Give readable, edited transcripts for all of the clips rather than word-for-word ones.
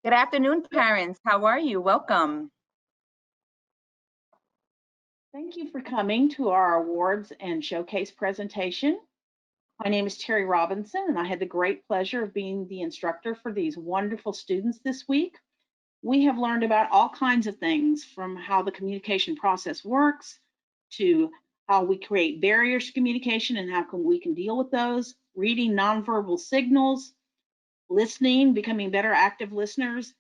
Good afternoon, parents. How are you? Welcome. Thank you for coming to our awards and showcase presentation. My name is Terri Robinson, and I had the great pleasure of being the instructor for these wonderful students this week. We have learned about all kinds of things, from how the communication process works to how we create barriers to communication and how we can deal with those, reading nonverbal signals, listening, becoming better active listeners.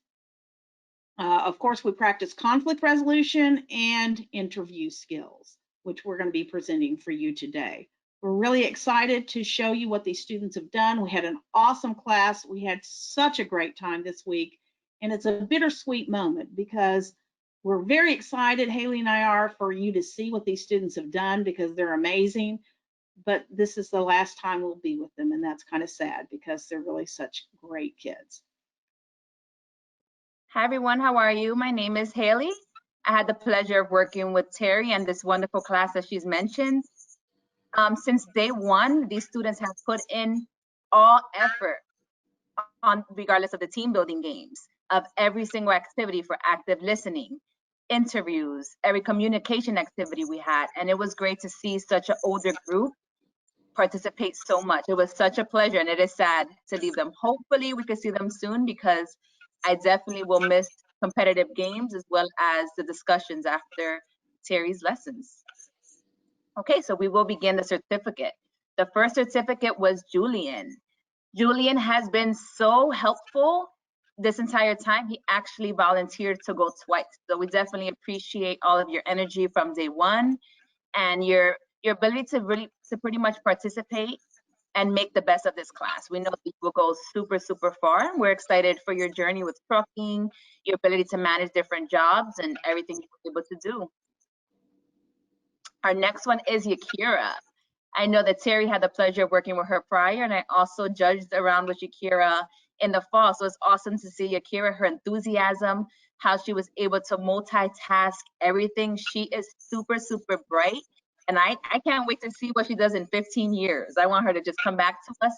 Of course, we practice conflict resolution and interview skills, which we're going to be presenting for you today. We're really excited to show you what these students have done. We had an awesome class. We had such a great time this week, and it's a bittersweet moment because we're very excited, Hailey and I are, for you to see what these students have done because they're amazing. But this is the last time we'll be with them, and that's kind of sad because they're really such great kids. Hi, everyone. How are you? My name is Hailey. I had the pleasure of working with Terri and this wonderful class that she's mentioned. Since day one, these students have put in all effort on, regardless of the team building games, of every single activity for active listening, interviews, every communication activity we had. And it was great to see such an older group participate so much. It was such a pleasure, and it is sad to leave them. Hopefully we can see them soon because I definitely will miss competitive games as well as the discussions after Terry's lessons. Okay, so we will begin the certificate. The first certificate was Julian. Julian has been so helpful this entire time. He actually volunteered to go twice. So we definitely appreciate all of your energy from day one and your ability to pretty much participate and make the best of this class. We know you will go super, super far. We're excited for your journey with trucking, your ability to manage different jobs and everything you were able to do. Our next one is Yakira. I know that Terri had the pleasure of working with her prior, and I also judged around with Yakira in the fall. So it's awesome to see Yakira, her enthusiasm, how she was able to multitask everything. She is super, super bright. And I can't wait to see what she does in 15 years. I want her to just come back to us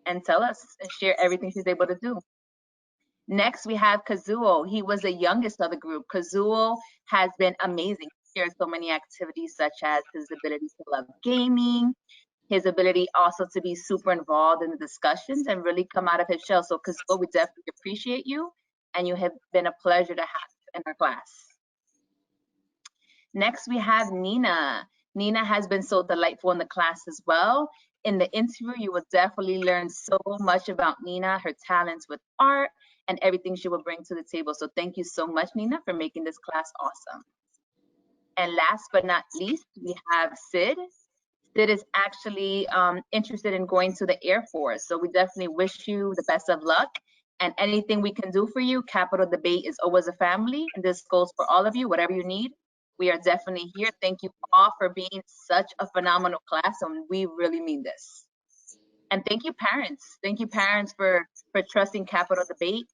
and tell us and share everything she's able to do. Next, we have Kazuo. He was the youngest of the group. Kazuo has been amazing. He shared so many activities, such as his ability to love gaming, his ability also to be super involved in the discussions and really come out of his shell. So Kazuo, we definitely appreciate you, and you have been a pleasure to have in our class. Next, we have Nina. Nina has been so delightful in the class as well. In the interview, you will definitely learn so much about Nina, her talents with art, and everything she will bring to the table. So thank you so much, Nina, for making this class awesome. And last but not least, we have Sid. Sid is actually interested in going to the Air Force. So we definitely wish you the best of luck. And anything we can do for you, Capital Debate is always a family. And this goes for all of you, whatever you need. We are definitely here. Thank you all for being such a phenomenal class, and we really mean this. And thank you, parents. Thank you, parents, for trusting Capital Debate.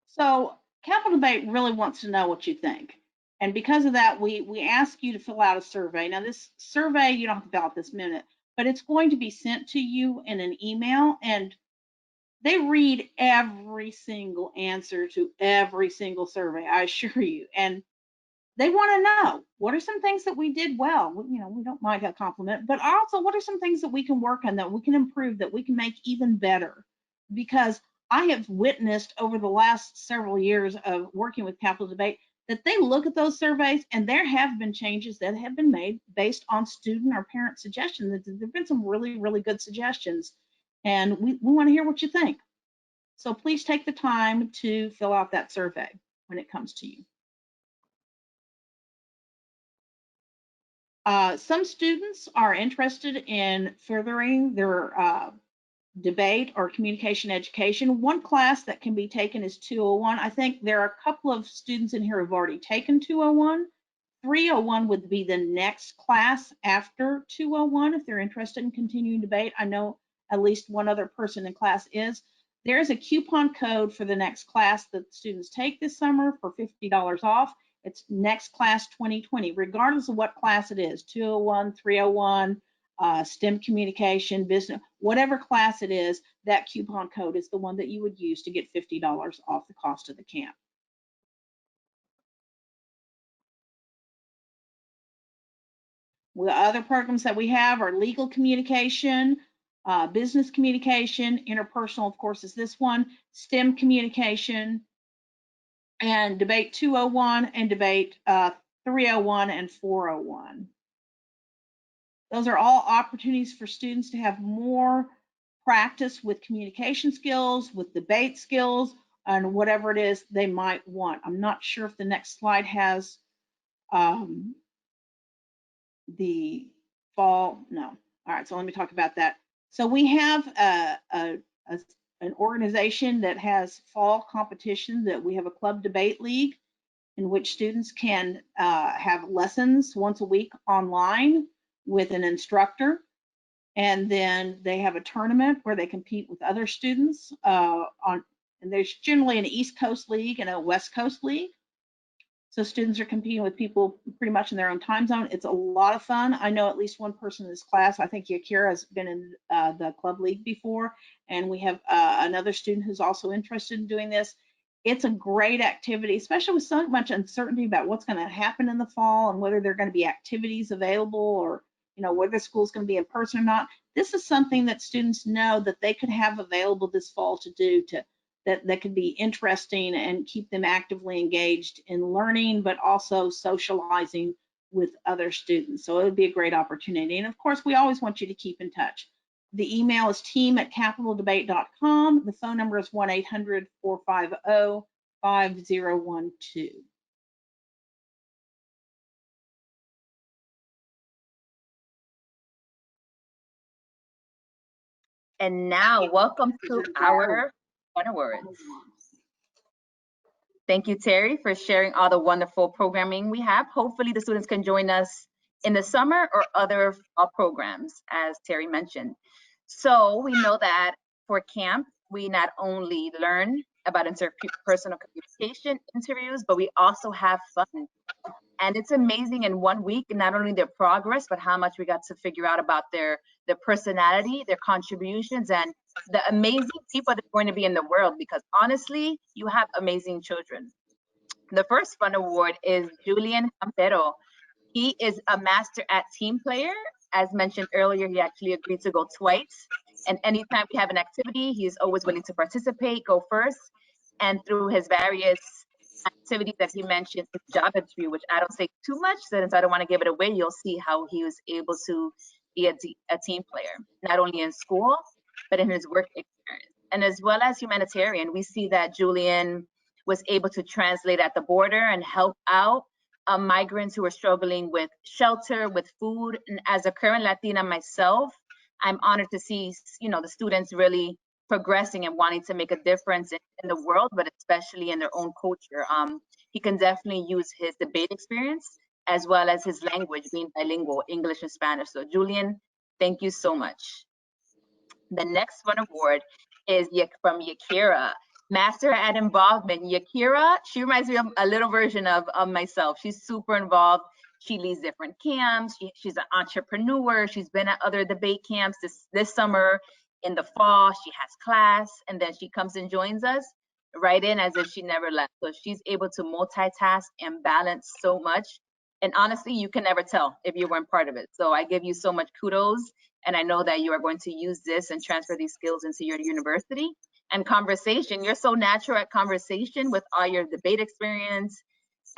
So Capital Debate really wants to know what you think. And because of that, we ask you to fill out a survey. Now, this survey, you don't have to fill out this minute, but it's going to be sent to you in an email, and they read every single answer to every single survey, I assure you. And they want to know, what are some things that we did well? We don't mind a compliment, but also what are some things that we can work on, that we can improve, that we can make even better? Because I have witnessed over the last several years of working with Capital Debate that they look at those surveys, and there have been changes that have been made based on student or parent suggestions. There have been some really, really good suggestions, and we want to hear what you think. So please take the time to fill out that survey when it comes to you. Some students are interested in furthering their debate or communication education. One class that can be taken is 201. I think there are a couple of students in here who've already taken 201. 301 would be the next class after 201 if they're interested in continuing debate. I know at least one other person in class is. There is a coupon code for the next class that students take this summer for $50 off. It's next class 2020, regardless of what class it is, 201, 301, STEM communication, business, whatever class it is, that coupon code is the one that you would use to get $50 off the cost of the camp. The other programs that we have are legal communication, business communication, interpersonal, of course, is this one, STEM communication, and debate 201 and debate 301 and 401. Those are all opportunities for students to have more practice with communication skills, with debate skills, and whatever it is they might want. I'm not sure if the next slide has the fall. No. All right, so let me talk about that. So we have an organization that has fall competition, that we have a club debate league in which students can have lessons once a week online with an instructor. And then they have a tournament where they compete with other students and there's generally an East Coast league and a West Coast league. So students are competing with people pretty much in their own time zone. It's a lot of fun. I know at least one person in this class, I think Yakira, has been in the club league before, and we have another student who's also interested in doing this. It's a great activity, especially with so much uncertainty about what's going to happen in the fall and whether there are going to be activities available, or whether school's going to be in person or not. This is something that students know that they could have available this fall to do, that could be interesting and keep them actively engaged in learning, but also socializing with other students. So it would be a great opportunity. And of course, we always want you to keep in touch. The email is team@capitaldebate.com. The phone number is 1-800-450-5012. And now, welcome to our Wonder Words. Thank you, Terri, for sharing all the wonderful programming we have. Hopefully the students can join us in the summer or other programs, as Terri mentioned. So we know that for camp, we not only learn about interpersonal communication interviews, but we also have fun. And it's amazing in 1 week, not only their progress, but how much we got to figure out about their personality, their contributions, and the amazing people that are going to be in the world, because honestly, you have amazing children. The first fun award is Julian Campero. He is a master at team player. As mentioned earlier, he actually agreed to go twice. And anytime we have an activity, he is always willing to participate, go first. And through his various activities that he mentioned, his job interview, which I don't say too much since I don't want to give it away, you'll see how he was able to be a team player, not only in school, but in his work experience. And as well as humanitarian, we see that Julian was able to translate at the border and help out migrants who are struggling with shelter, with food. And as a current Latina myself, I'm honored to see, the students really progressing and wanting to make a difference in the world, but especially in their own culture. He can definitely use his debate experience as well as his language, being bilingual, English and Spanish. So Julian, thank you so much. The next one award is from Yakira, Master at Involvement. Yakira, she reminds me of a little version of myself. She's super involved. She leads different camps. She's an entrepreneur. She's been at other debate camps this summer. In the fall, she has class, and then she comes and joins us right in as if she never left. So she's able to multitask and balance so much. And honestly, you can never tell if you weren't part of it. So I give you so much kudos. And I know that you are going to use this and transfer these skills into your university. And conversation, you're so natural at conversation with all your debate experience.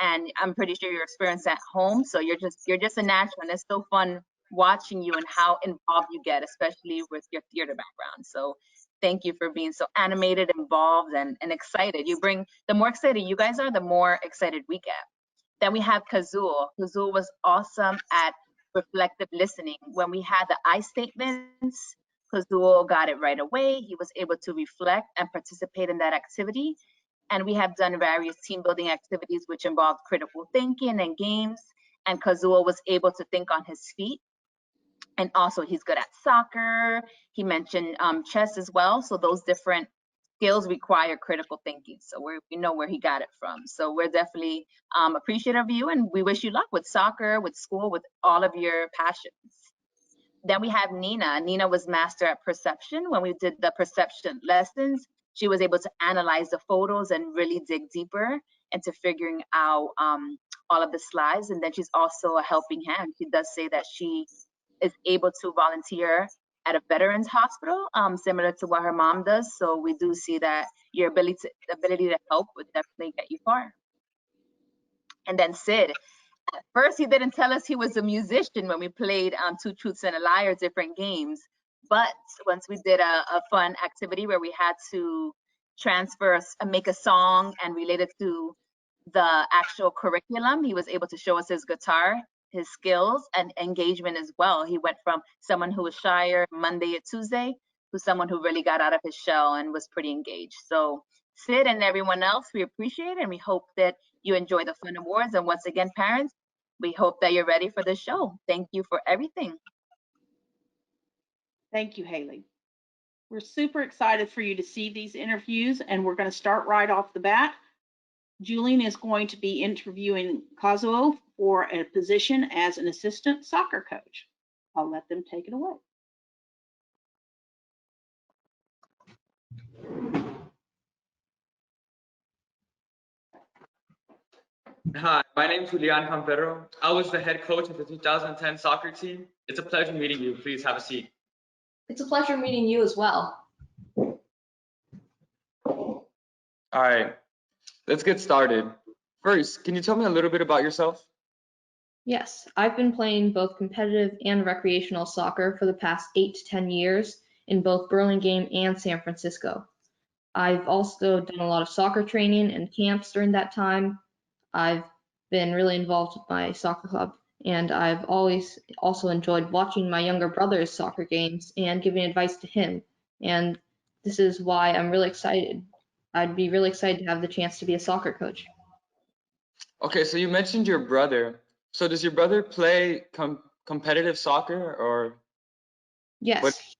And I'm pretty sure your experience at home. So you're just a natural, and it's so fun watching you and how involved you get, especially with your theater background. So thank you for being so animated, involved, and excited. The more excited you guys are, the more excited we get. Then we have Kazuo. Kazuo was awesome at reflective listening. When we had the I statements, Kazuo got it right away. He was able to reflect and participate in that activity. And we have done various team building activities, which involved critical thinking and games. And Kazuo was able to think on his feet. And also he's good at soccer. He mentioned chess as well. So those different skills require critical thinking. So we know where he got it from. So we're definitely appreciative of you, and we wish you luck with soccer, with school, with all of your passions. Then we have Nina. Nina was master at perception. When we did the perception lessons, she was able to analyze the photos and really dig deeper into figuring out all of the slides. And then she's also a helping hand. She does say that she is able to volunteer at a veterans hospital, similar to what her mom does. So we do see that your ability to help would definitely get you far. And then Sid. At first, he didn't tell us he was a musician when we played Two Truths and a Liar, different games. But once we did a fun activity where we had to make a song and relate it to the actual curriculum, he was able to show us his guitar, his skills, and engagement as well. He went from someone who was shyer Monday and Tuesday to someone who really got out of his shell and was pretty engaged. So Sid and everyone else, we appreciate it, and we hope that you enjoy the fun awards. And once again, parents, we hope that you're ready for the show. Thank you for everything. Thank you, Hailey. We're super excited for you to see these interviews, and we're going to start right off the bat. Julian is going to be interviewing Kazuo for a position as an assistant soccer coach. I'll let them take it away. Hi, my name is Julian Campero. I was the head coach of the 2010 soccer team. It's a pleasure meeting you. Please have a seat. It's a pleasure meeting you as well. All right, let's get started. First, can you tell me a little bit about yourself? Yes, I've been playing both competitive and recreational soccer for the past 8 to 10 years in both Burlingame and San Francisco. I've also done a lot of soccer training and camps during that time. I've been really involved with my soccer club, and I've always also enjoyed watching my younger brother's soccer games and giving advice to him. And this is why I'm really excited. I'd be really excited to have the chance to be a soccer coach. Okay, so you mentioned your brother. So does your brother play competitive soccer or? Yes,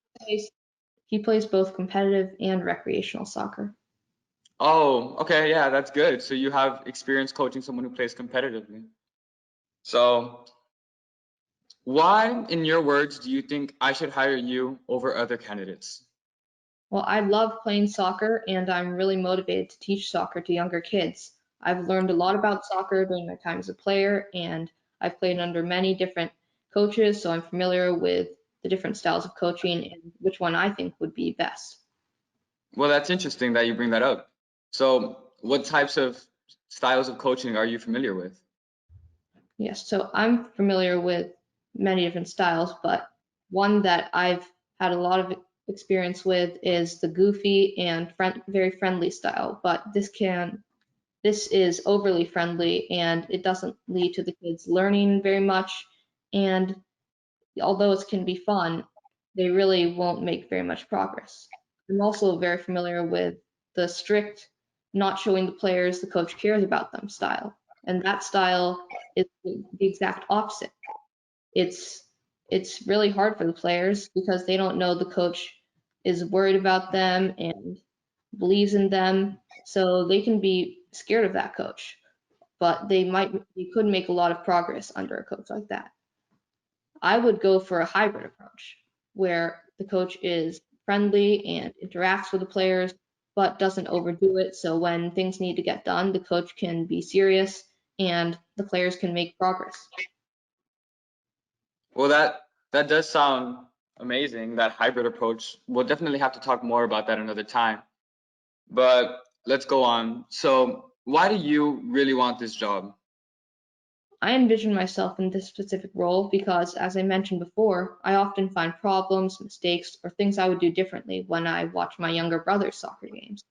he plays both competitive and recreational soccer. Oh, okay, yeah, that's good. So you have experience coaching someone who plays competitively. So why, in your words, do you think I should hire you over other candidates? Well, I love playing soccer, and I'm really motivated to teach soccer to younger kids. I've learned a lot about soccer during my time as a player, and I've played under many different coaches, so I'm familiar with the different styles of coaching and which one I think would be best. Well, that's interesting that you bring that up. So what types of styles of coaching are you familiar with? Yes, so I'm familiar with many different styles, but one that I've had a lot of experience with is the goofy and very friendly style. But this is overly friendly and it doesn't lead to the kids learning very much. And although it can be fun, they really won't make very much progress. I'm also very familiar with the strict, not showing the players the coach cares about them style. And that style is the exact opposite. It's really hard for the players because they don't know the coach is worried about them and believes in them, so they can be scared of that coach. But they could make a lot of progress under a coach like that. I would go for a hybrid approach where the coach is friendly and interacts with the players, but doesn't overdo it. So when things need to get done, the coach can be serious and the players can make progress. Well, that does sound amazing, that hybrid approach. We'll definitely have to talk more about that another time. But let's go on. So why do you really want this job? I envision myself in this specific role because, as I mentioned before, I often find problems, mistakes, or things I would do differently when I watch my younger brother's soccer games.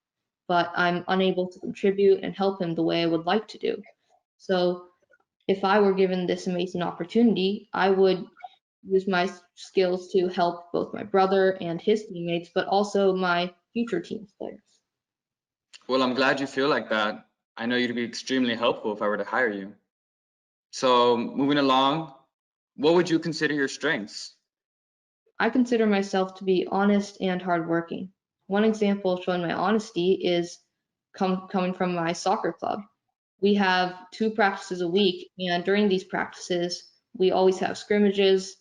But I'm unable to contribute and help him the way I would like to do. So if I were given this amazing opportunity, I would use my skills to help both my brother and his teammates, but also my future team players. Well, I'm glad you feel like that. I know you'd be extremely helpful if I were to hire you. So moving along, what would you consider your strengths? I consider myself to be honest and hardworking. One example showing my honesty is coming from my soccer club. We have 2 practices a week, and during these practices, we always have scrimmages,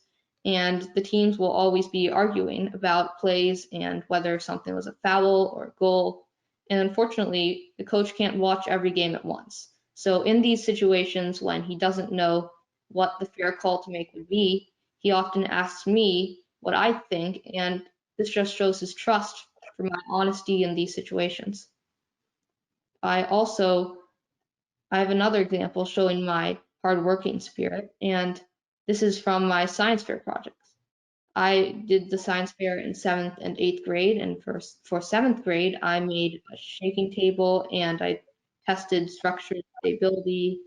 and the teams will always be arguing about plays and whether something was a foul or a goal. And unfortunately, the coach can't watch every game at once. So in these situations when he doesn't know what the fair call to make would be, he often asks me what I think, and this just shows his trust for my honesty in these situations. I have another example showing my hardworking spirit, and this is from my science fair projects. I did the science fair in 7th and 8th grade, and for 7th grade, I made a shaking table and I tested structural stability.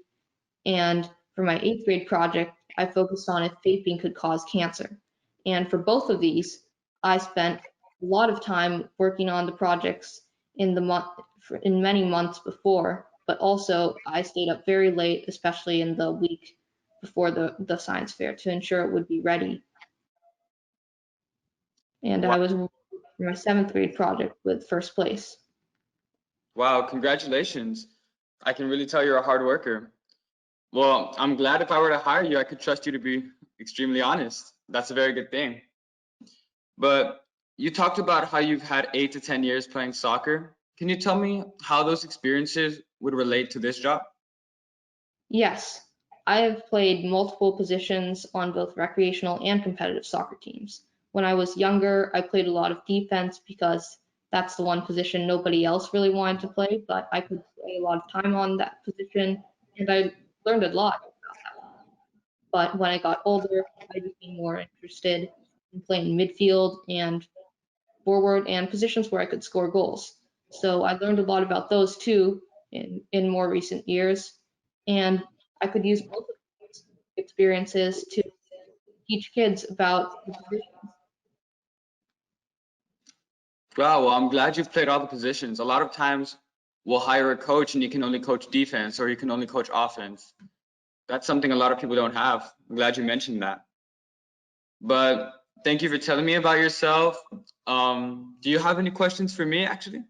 And for my 8th grade project, I focused on if vaping could cause cancer. And for both of these, I spent a lot of time working on the projects in many months before, but also I stayed up very late, especially in the week before the science fair, to ensure it would be ready. And I was for my 7th grade project with first place. Wow, congratulations. I can really tell you're a hard worker. Well, I'm glad if I were to hire you, I could trust you to be extremely honest. That's a very good thing. But you talked about how you've had 8 to 10 years playing soccer. Can you tell me how those experiences would relate to this job? Yes, I have played multiple positions on both recreational and competitive soccer teams. When I was younger, I played a lot of defense because that's the one position nobody else really wanted to play, but I could play a lot of time on that position, and I learned a lot about that. But when I got older, I became more interested in playing midfield and forward and positions where I could score goals. So I learned a lot about those too in more recent years. And I could use both of these experiences to teach kids about the positions. Wow, well, I'm glad you've played all the positions. A lot of times we'll hire a coach and you can only coach defense or you can only coach offense. That's something a lot of people don't have. I'm glad you mentioned that. But thank you for telling me about yourself. Do you have any questions for me, actually?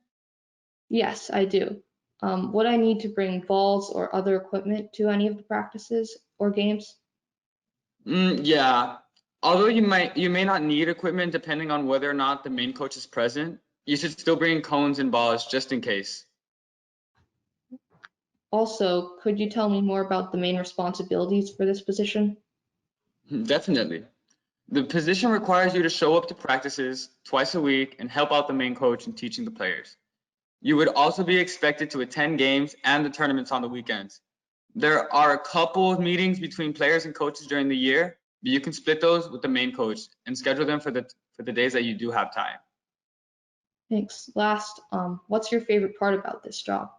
Yes, I do. Would I need to bring balls or other equipment to any of the practices or games? Yeah. Although you may not need equipment depending on whether or not the main coach is present, you should still bring cones and balls just in case. Also, could you tell me more about the main responsibilities for this position? Definitely. The position requires you to show up to practices twice a week and help out the main coach in teaching the players. You would also be expected to attend games and the tournaments on the weekends. There are a couple of meetings between players and coaches during the year, but you can split those with the main coach and schedule them for the days that you do have time. Thanks. Last, what's your favorite part about this job?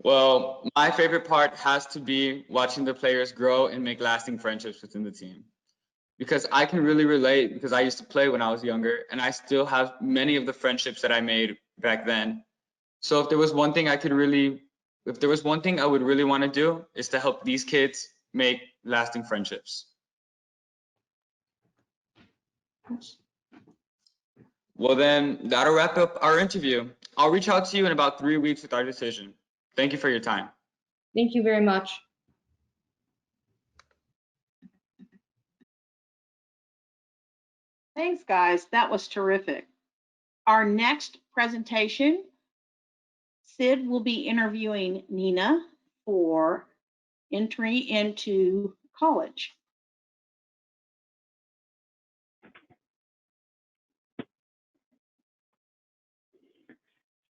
Well, my favorite part has to be watching the players grow and make lasting friendships within the team. Because I can really relate because I used to play when I was younger and I still have many of the friendships that I made back then. So if there was one thing I would really want to do is to help these kids make lasting friendships. Well, then that'll wrap up our interview. I'll reach out to you in about 3 weeks with our decision. Thank you for your time. Thank you very much. Thanks, guys. That was terrific. Our next presentation, Sid will be interviewing Nina for entry into college.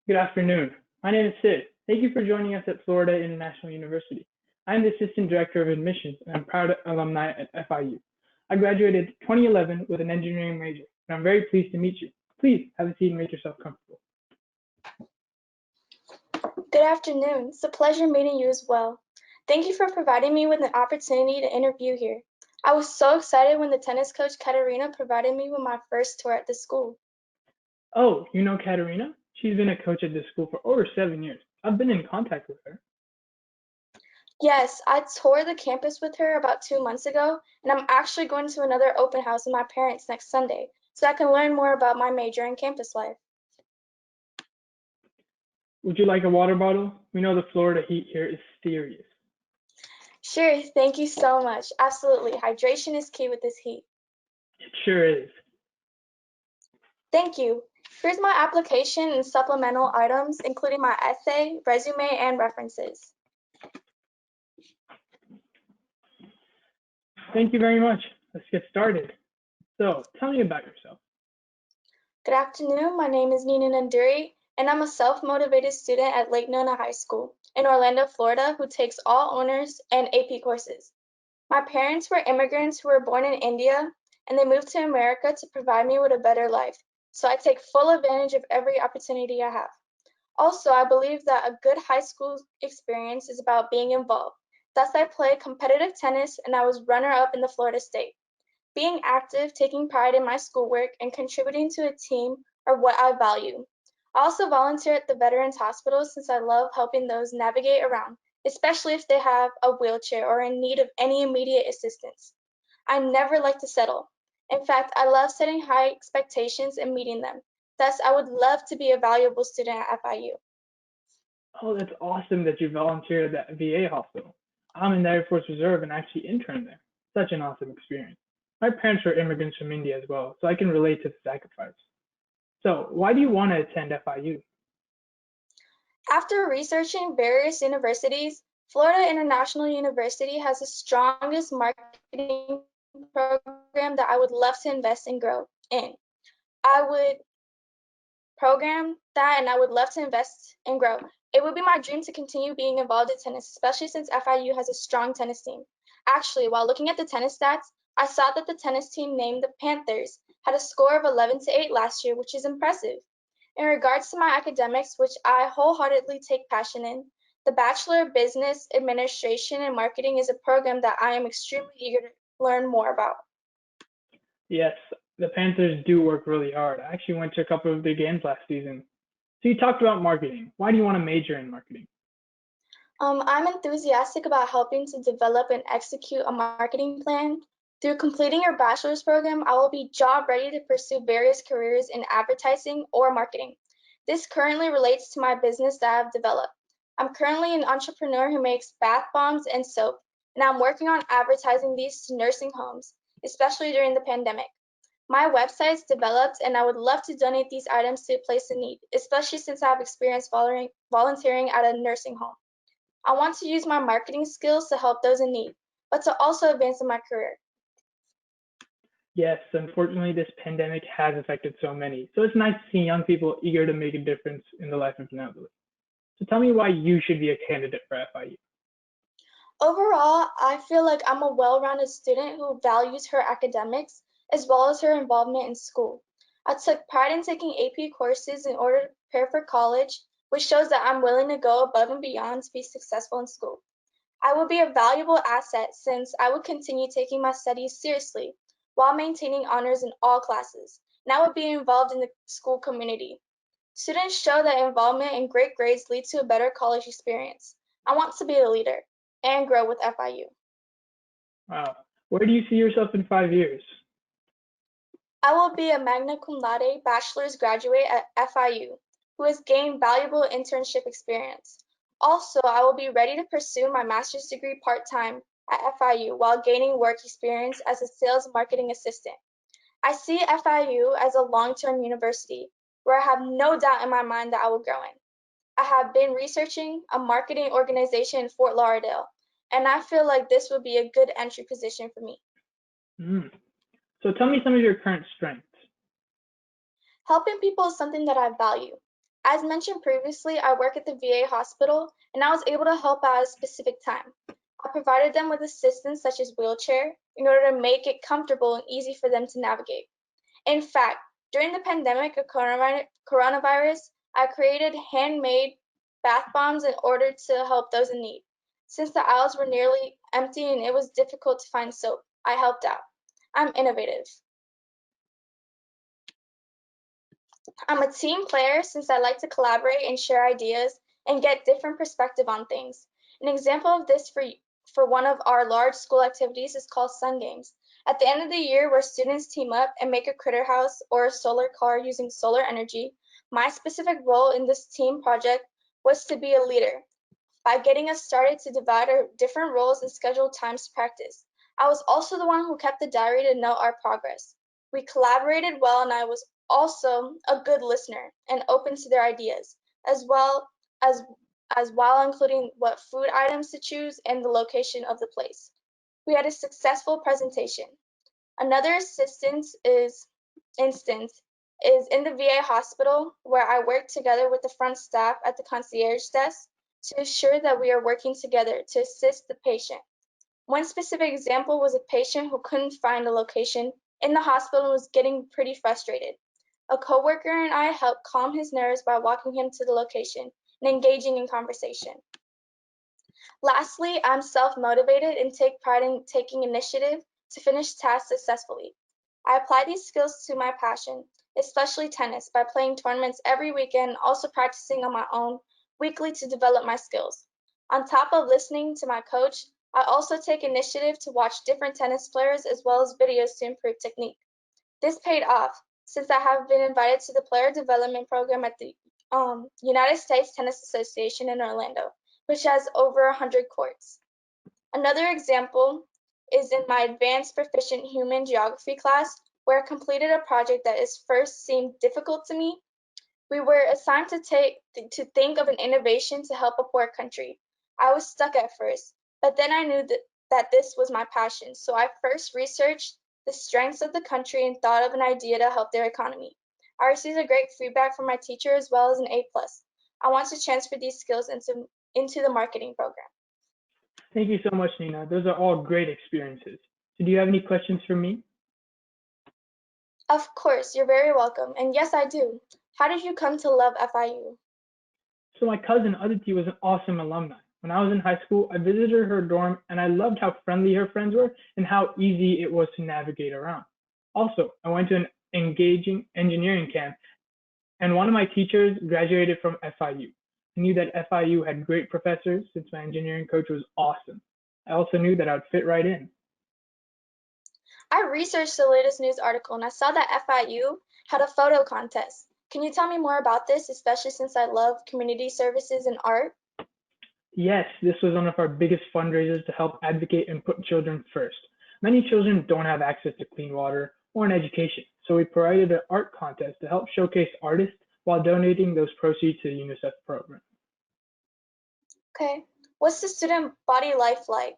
Good afternoon. My name is Sid. Thank you for joining us at Florida International University. I'm the Assistant Director of Admissions and I'm proud alumni at FIU. I graduated 2011 with an engineering major, and I'm very pleased to meet you. Please have a seat and make yourself comfortable. Good afternoon. It's a pleasure meeting you as well. Thank you for providing me with an opportunity to interview here. I was so excited when the tennis coach Katarina provided me with my first tour at the school. Oh, you know Katarina? She's been a coach at this school for over 7 years. I've been in contact with her. Yes, I toured the campus with her about 2 months ago, and I'm actually going to another open house with my parents next Sunday, so I can learn more about my major and campus life. Would you like a water bottle? We know the Florida heat here is serious. Sure, thank you so much. Absolutely. Hydration is key with this heat. It sure is. Thank you. Here's my application and supplemental items, including my essay, resume, and references. Thank you very much. Let's get started. So, tell me about yourself. Good afternoon. My name is Nina Nanduri, and I'm a self-motivated student at Lake Nona High School in Orlando, Florida, who takes all honors and AP courses. My parents were immigrants who were born in India, and they moved to America to provide me with a better life. So I take full advantage of every opportunity I have. Also, I believe that a good high school experience is about being involved. Thus, I play competitive tennis, and I was runner-up in the Florida State. Being active, taking pride in my schoolwork, and contributing to a team are what I value. I also volunteer at the Veterans Hospital since I love helping those navigate around, especially if they have a wheelchair or in need of any immediate assistance. I never like to settle. In fact, I love setting high expectations and meeting them. Thus, I would love to be a valuable student at FIU. Oh, that's awesome that you volunteered at that VA hospital. I'm in the Air Force Reserve and actually interned there. Such an awesome experience. My parents were immigrants from India as well, so I can relate to the sacrifice. So, why do you want to attend FIU? After researching various universities, Florida International University has the strongest marketing program that I would love to invest and grow in. I would program that and I would love to invest and grow. It would be my dream to continue being involved in tennis, especially since FIU has a strong tennis team. Actually, while looking at the tennis stats, I saw that the tennis team named the Panthers had a score of 11-8 last year, which is impressive. In regards to my academics, which I wholeheartedly take passion in, the Bachelor of Business Administration and Marketing is a program that I am extremely eager to learn more about. Yes, the Panthers do work really hard. I actually went to a couple of their games last season. So, you talked about marketing. Why do you want to major in marketing? I'm enthusiastic about helping to develop and execute a marketing plan. Through completing your bachelor's program, I will be job ready to pursue various careers in advertising or marketing. This currently relates to my business that I've developed. I'm currently an entrepreneur who makes bath bombs and soap, and I'm working on advertising these to nursing homes, especially during the pandemic. My website's developed, and I would love to donate these items to a place in need, especially since I have experience volunteering at a nursing home. I want to use my marketing skills to help those in need, but to also advance in my career. Yes, unfortunately, this pandemic has affected so many. So, it's nice to see young people eager to make a difference in the life of an elderly. So, tell me why you should be a candidate for FIU. Overall, I feel like I'm a well-rounded student who values her academics as well as her involvement in school. I took pride in taking AP courses in order to prepare for college, which shows that I'm willing to go above and beyond to be successful in school. I will be a valuable asset since I will continue taking my studies seriously while maintaining honors in all classes, and I will be involved in the school community. Students show that involvement and great grades lead to a better college experience. I want to be a leader and grow with FIU. Wow. Where do you see yourself in 5 years? I will be a magna cum laude bachelor's graduate at FIU who has gained valuable internship experience. Also, I will be ready to pursue my master's degree part-time at FIU while gaining work experience as a sales marketing assistant. I see FIU as a long-term university where I have no doubt in my mind that I will grow in. I have been researching a marketing organization in Fort Lauderdale, and I feel like this would be a good entry position for me. Hmm. So, tell me some of your current strengths. Helping people is something that I value. As mentioned previously, I work at the VA hospital, and I was able to help at a specific time. I provided them with assistance such as wheelchair in order to make it comfortable and easy for them to navigate. In fact, during the pandemic of coronavirus, I created handmade bath bombs in order to help those in need. Since the aisles were nearly empty and it was difficult to find soap, I helped out. I'm innovative. I'm a team player since I like to collaborate and share ideas and get different perspective on things. An example of this for one of our large school activities is called Sun Games. At the end of the year, where students team up and make a critter house or a solar car using solar energy, my specific role in this team project was to be a leader. by getting us started to divide our different roles and schedule times to practice. I was also the one who kept the diary to note our progress. We collaborated well, and I was also a good listener and open to their ideas, as well as while including what food items to choose and the location of the place. We had a successful presentation. Another instance is in the VA hospital, where I work together with the front staff at the concierge desk to ensure that we are working together to assist the patient. One specific example was a patient who couldn't find a location in the hospital and was getting pretty frustrated. A coworker and I helped calm his nerves by walking him to the location and engaging in conversation. Lastly, I'm self-motivated and take pride in taking initiative to finish tasks successfully. I apply these skills to my passion, especially tennis, by playing tournaments every weekend and also practicing on my own weekly to develop my skills. On top of listening to my coach, I also take initiative to watch different tennis players as well as videos to improve technique. This paid off since I have been invited to the player development program at the United States Tennis Association in Orlando, which has over 100 courts. Another example is in my advanced proficient human geography class, where I completed a project that at first seemed difficult to me. We were assigned to think of an innovation to help a poor country. I was stuck at first, but then I knew that this was my passion, so I first researched the strengths of the country and thought of an idea to help their economy. I received a great feedback from my teacher as well as an A+. I want to transfer these skills into the marketing program. Thank you so much, Nina. Those are all great experiences. So do you have any questions for me? Of course, you're very welcome. And yes, I do. How did you come to love FIU? So my cousin Aditi was an awesome alumni. When I was in high school, I visited her dorm and I loved how friendly her friends were and how easy it was to navigate around. Also, I went to an engaging engineering camp and one of my teachers graduated from FIU. I knew that FIU had great professors since my engineering coach was awesome. I also knew that I would fit right in. I researched the latest news article and I saw that FIU had a photo contest. Can you tell me more about this, especially since I love community services and art? Yes, this was one of our biggest fundraisers to help advocate and put children first. Many children don't have access to clean water or an education, so we provided an art contest to help showcase artists while donating those proceeds to the UNICEF program. Okay. What's the student body life like?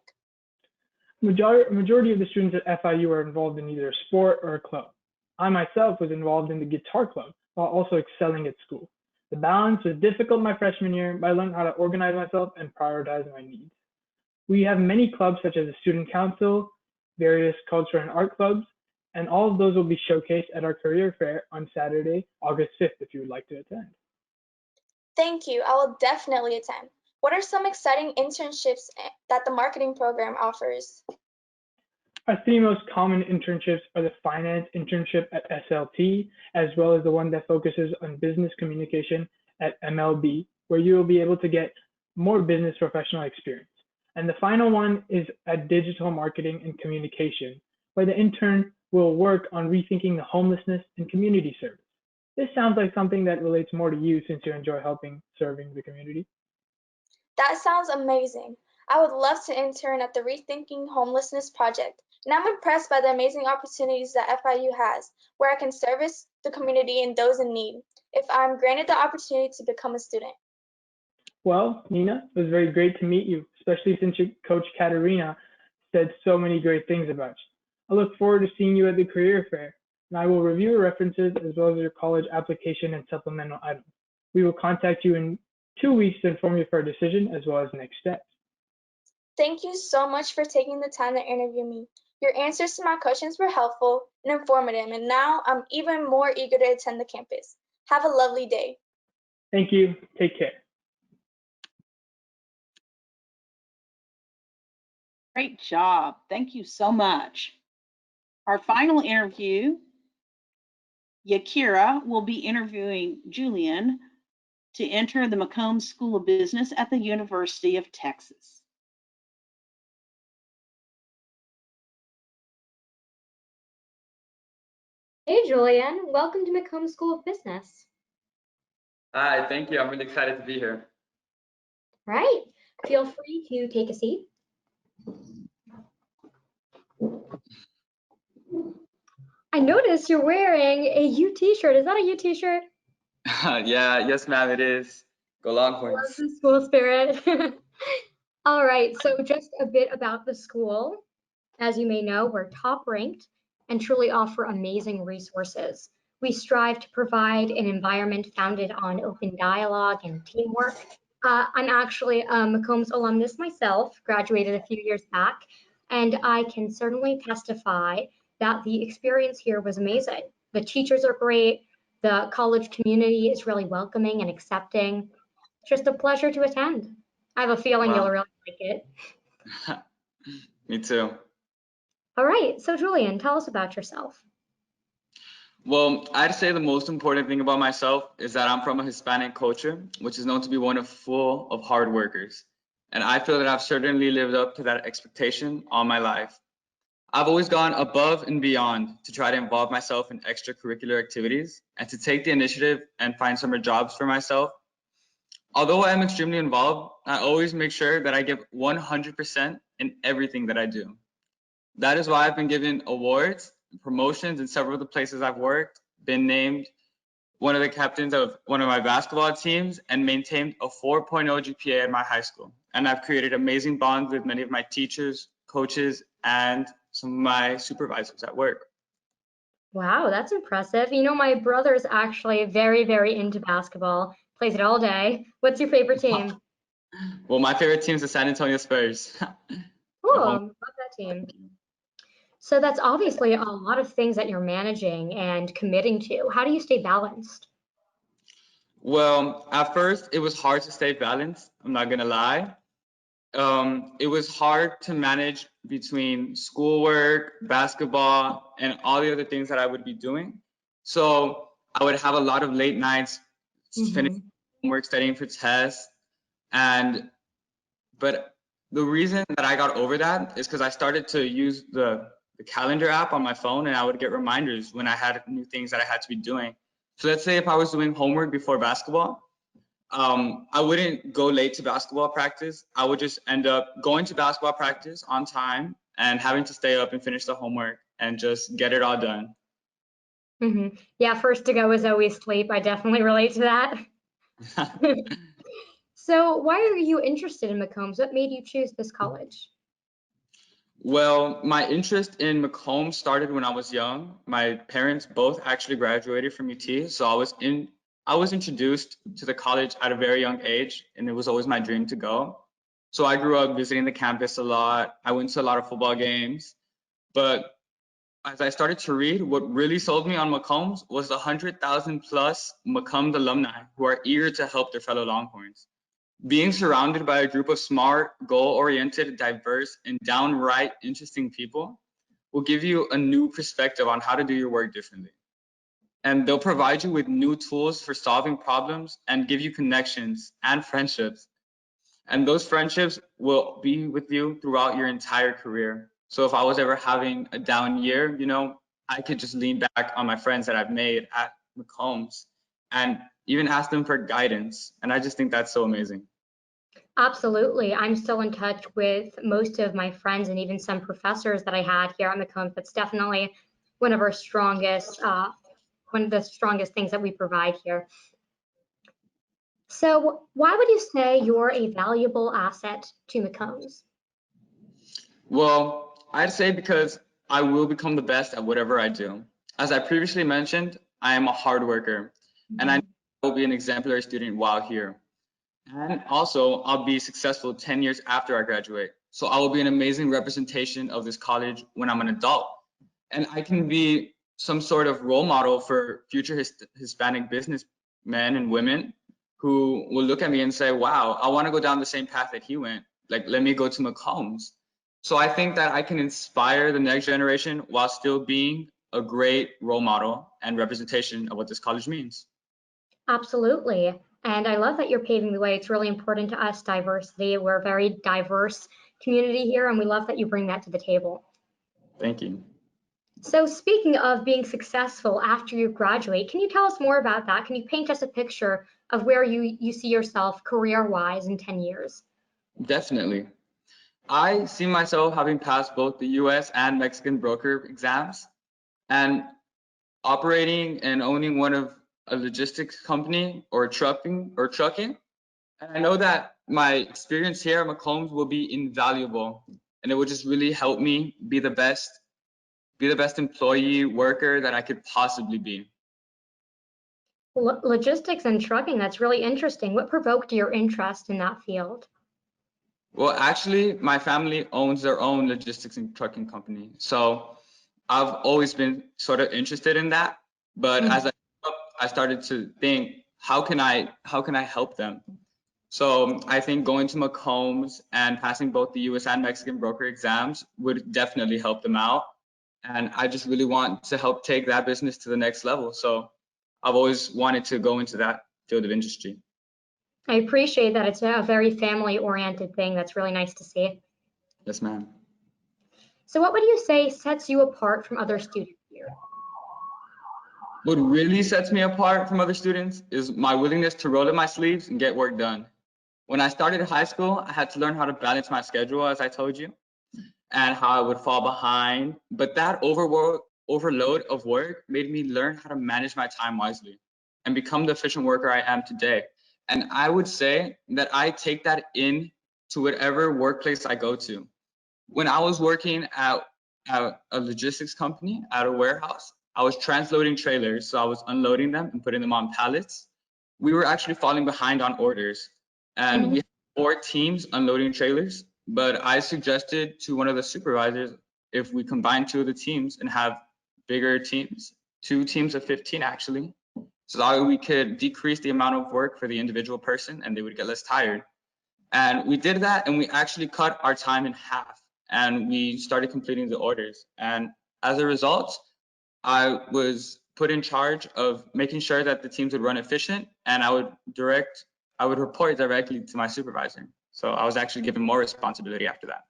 Majority of the students at FIU are involved in either a sport or a club. I myself was involved in the guitar club while also excelling at school. The balance was difficult my freshman year, but I learned how to organize myself and prioritize my needs. We have many clubs such as the Student Council, various culture and art clubs, and all of those will be showcased at our career fair on Saturday, August 5th, if you would like to attend. Thank you. I will definitely attend. What are some exciting internships that the marketing program offers? Our three most common internships are the finance internship at SLT, as well as the one that focuses on business communication at MLB, where you will be able to get more business professional experience. And the final one is at digital marketing and communication, where the intern will work on rethinking the homelessness and community service. This sounds like something that relates more to you since you enjoy serving the community. That sounds amazing. I would love to intern at the Rethinking Homelessness Project, and I'm impressed by the amazing opportunities that FIU has, where I can service the community and those in need, if I'm granted the opportunity to become a student. Well, Nina, it was very great to meet you, especially since your coach Katerina said so many great things about you. I look forward to seeing you at the career fair, and I will review your references as well as your college application and supplemental items. We will contact you in 2 weeks to inform you of our decision as well as next steps. Thank you so much for taking the time to interview me. Your answers to my questions were helpful and informative, and now I'm even more eager to attend the campus. Have a lovely day. Thank you. Take care. Great job. Thank you so much. Our final interview, Yakira will be interviewing Julian to enter the McCombs School of Business at the University of Texas. Hey, Julian. Welcome to McCombs School of Business. Hi, thank you. I'm really excited to be here. Right. Feel free to take a seat. I noticed you're wearing a U t-shirt. Is that a U t-shirt? Yeah, yes, ma'am, it is. Go Longhorns. Love the school spirit. All right, so just a bit about the school. As you may know, we're top ranked and truly offer amazing resources. We strive to provide an environment founded on open dialogue and teamwork. I'm actually a McCombs alumnus myself, graduated a few years back, and I can certainly testify that the experience here was amazing. The teachers are great. The college community is really welcoming and accepting. Just a pleasure to attend. I have a feeling Wow. you'll really like it. Me too. All right, so Julian, tell us about yourself. Well, I'd say the most important thing about myself is that I'm from a Hispanic culture, which is known to be one of full of hard workers. And I feel that I've certainly lived up to that expectation all my life. I've always gone above and beyond to try to involve myself in extracurricular activities and to take the initiative and find summer jobs for myself. Although I am extremely involved, I always make sure that I give 100% in everything that I do. That is why I've been given awards, promotions in several of the places I've worked, been named one of the captains of one of my basketball teams, and maintained a 4.0 GPA at my high school. And I've created amazing bonds with many of my teachers, coaches, and some of my supervisors at work. Wow, that's impressive. You know, my brother's actually very, very into basketball, plays it all day. What's your favorite team? Well, my favorite team is the San Antonio Spurs. Cool, love that team. So that's obviously a lot of things that you're managing and committing to. How do you stay balanced? Well, at first, it was hard to stay balanced. I'm not gonna lie. It was hard to manage between schoolwork, basketball, and all the other things that I would be doing. So I would have a lot of late nights finishing homework, studying for tests. But the reason that I got over that is because I started to use the calendar app on my phone, and I would get reminders when I had new things that I had to be doing. So let's say if I was doing homework before basketball, I wouldn't go late to basketball practice. I would just end up going to basketball practice on time and having to stay up and finish the homework and just get it all done. Yeah, first to go is always sleep. I definitely relate to that. So why are you interested in McCombs? What made you choose this college? Well, my interest in Macomb started when I was young. My parents both actually graduated from UT, so I was introduced to the college at a very young age, and it was always my dream to go. So I grew up visiting the campus a lot. I went to a lot of football games, but as I started to read, what really sold me on Macombs was the 100,000 plus Macomb alumni who are eager to help their fellow Longhorns. Being surrounded by a group of smart, goal-oriented, diverse, and downright interesting people will give you a new perspective on how to do your work differently. And they'll provide you with new tools for solving problems and give you connections and friendships. And those friendships will be with you throughout your entire career. So if I was ever having a down year, I could just lean back on my friends that I've made at McCombs and even ask them for guidance. And I just think that's so amazing. Absolutely. I'm still in touch with most of my friends and even some professors that I had here at McCombs. That's definitely one of the strongest things that we provide here. So why would you say you're a valuable asset to McCombs? Well, I'd say because I will become the best at whatever I do. As I previously mentioned, I am a hard worker, and I will be an exemplary student while here. And also, I'll be successful 10 years after I graduate. So I will be an amazing representation of this college when I'm an adult. And I can be some sort of role model for future Hispanic businessmen and women who will look at me and say, wow, I want to go down the same path that he went. Like, let me go to McCombs. So I think that I can inspire the next generation while still being a great role model and representation of what this college means. Absolutely. And I love that you're paving the way. It's really important to us, diversity. We're a very diverse community here, and we love that you bring that to the table. Thank you. So speaking of being successful after you graduate, can you tell us more about that? Can you paint us a picture of where you see yourself career-wise in 10 years? Definitely. I see myself having passed both the US and Mexican broker exams and operating and owning one of a logistics company or trucking. And I know that my experience here at McCombs will be invaluable, and it will just really help me be the best employee worker that I could possibly be. Logistics and trucking, that's really interesting. What provoked your interest in that field? Well, actually, my family owns their own logistics and trucking company. So I've always been sort of interested in that. But as I grew up, I started to think, how can I help them? So I think going to McCombs and passing both the US and Mexican broker exams would definitely help them out. And I just really want to help take that business to the next level. So I've always wanted to go into that field of industry. I appreciate that. It's a very family-oriented thing. That's really nice to see. Yes, ma'am. So what would you say sets you apart from other students here? What really sets me apart from other students is my willingness to roll up my sleeves and get work done. When I started high school, I had to learn how to balance my schedule, as I told you, and how I would fall behind. But that overload of work made me learn how to manage my time wisely and become the efficient worker I am today. And I would say that I take that in to whatever workplace I go to. When I was working at a logistics company at a warehouse, I was transloading trailers. So I was unloading them and putting them on pallets. We were actually falling behind on orders, and we had 4 teams unloading trailers. But I suggested to one of the supervisors if we combine 2 of the teams and have bigger teams, 2 teams of 15 actually, so that we could decrease the amount of work for the individual person and they would get less tired. And we did that, and we actually cut our time in half, and we started completing the orders. And as a result, I was put in charge of making sure that the teams would run efficient, and I would report directly to my supervisor. So I was actually given more responsibility after that.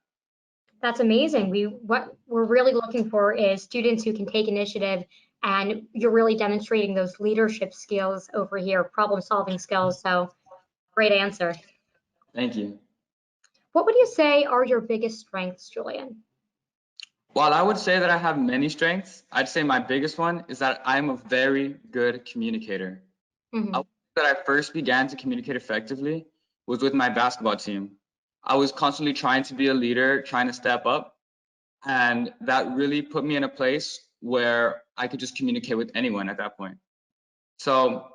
That's amazing. What we're really looking for is students who can take initiative, and you're really demonstrating those leadership skills over here, problem-solving skills. So great answer. Thank you. What would you say are your biggest strengths, Julian? While I would say that I have many strengths, I'd say my biggest one is that I'm a very good communicator. That I first began to communicate effectively was with my basketball team. I was constantly trying to be a leader, trying to step up, and that really put me in a place where I could just communicate with anyone at that point. So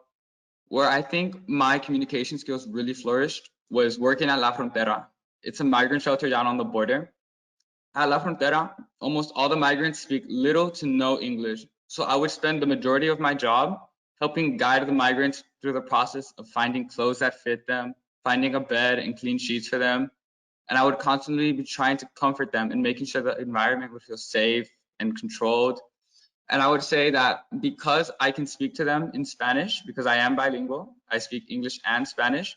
where I think my communication skills really flourished was working at La Frontera. It's a migrant shelter down on the border. At La Frontera, almost all the migrants speak little to no English. So I would spend the majority of my job helping guide the migrants through the process of finding clothes that fit them, finding a bed and clean sheets for them. And I would constantly be trying to comfort them and making sure the environment would feel safe and controlled. And I would say that because I can speak to them in Spanish, because I am bilingual, I speak English and Spanish,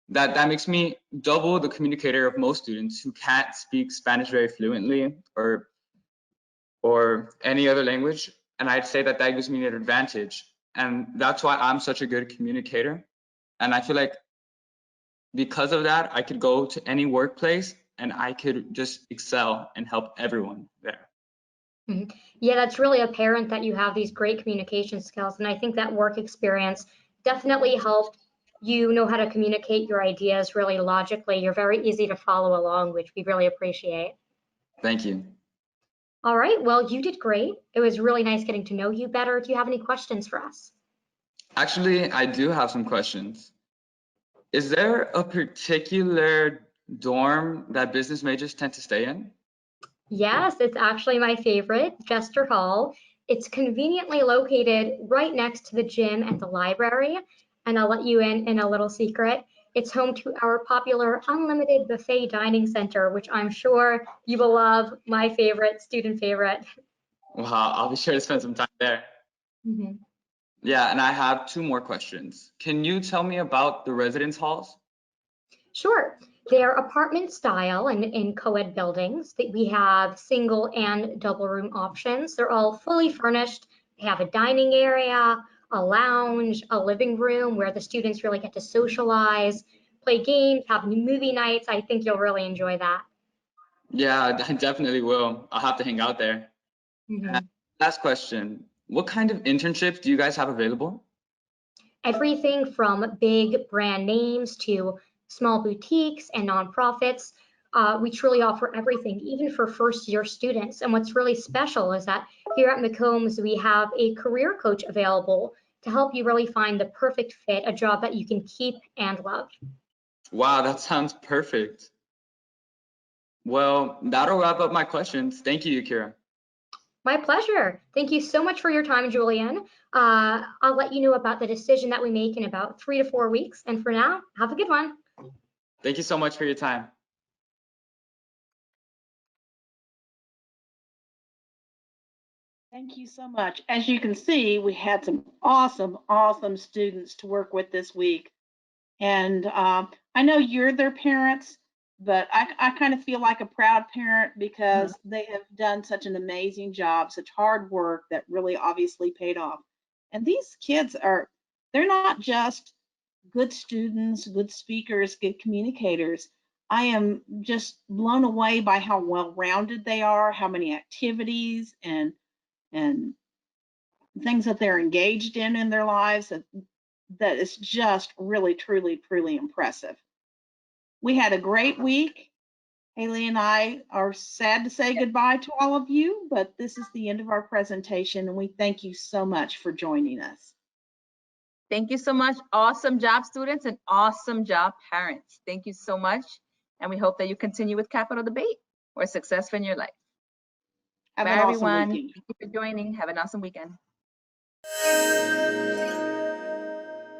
that makes me double the communicator of most students who can't speak Spanish very fluently or any other language. And I'd say that gives me an advantage. And that's why I'm such a good communicator. And I feel like because of that, I could go to any workplace and I could just excel and help everyone there. Yeah, that's really apparent that you have these great communication skills. And I think that work experience definitely helped you know how to communicate your ideas really logically. You're very easy to follow along, which we really appreciate. Thank you. All right, well, you did great. It was really nice getting to know you better. Do you have any questions for us? Actually, I do have some questions. Is there a particular dorm that business majors tend to stay in? Yes, it's actually my favorite, Jester Hall. It's conveniently located right next to the gym and the library. And I'll let you in a little secret. It's home to our popular unlimited buffet dining center, which I'm sure you will love. My favorite, student favorite. Wow, I'll be sure to spend some time there. Yeah, and I have 2 more questions. Can you tell me about the residence halls? Sure. They're apartment style and in co-ed buildings. We have single and double room options. They're all fully furnished. They have a dining area, a lounge, a living room where the students really get to socialize, play games, have movie nights. I think you'll really enjoy that. Yeah, I definitely will. I'll have to hang out there. Mhm. Last question. What kind of internships do you guys have available? Everything from big brand names to small boutiques and nonprofits. We truly offer everything, even for first-year students. And what's really special is that here at McCombs, we have a career coach available to help you really find the perfect fit, a job that you can keep and love. Wow, that sounds perfect. Well, that'll wrap up my questions. Thank you, Yakira. My pleasure. Thank you so much for your time, Julian. I'll let you know about the decision that we make in about 3 to 4 weeks. And for now, have a good one. Thank you so much for your time. Thank you so much. As you can see, we had some awesome students to work with this week. And I know you're their parents, but I kind of feel like a proud parent because they have done such an amazing job, such hard work that really obviously paid off. And these kids they're not just good students, good speakers, good communicators. I am just blown away by how well-rounded they are, how many activities and things that they're engaged in their lives that is just really, truly impressive. We had a great week. Hailey and I are sad to say goodbye to all of you, but this is the end of our presentation, and we thank you so much for joining us. Thank you so much. Awesome job, students, and awesome job, parents. Thank you so much. And we hope that you continue with Capital Debate or success in your life. Have Bye, an awesome everyone. weekend. Thank you for joining. Have an awesome weekend.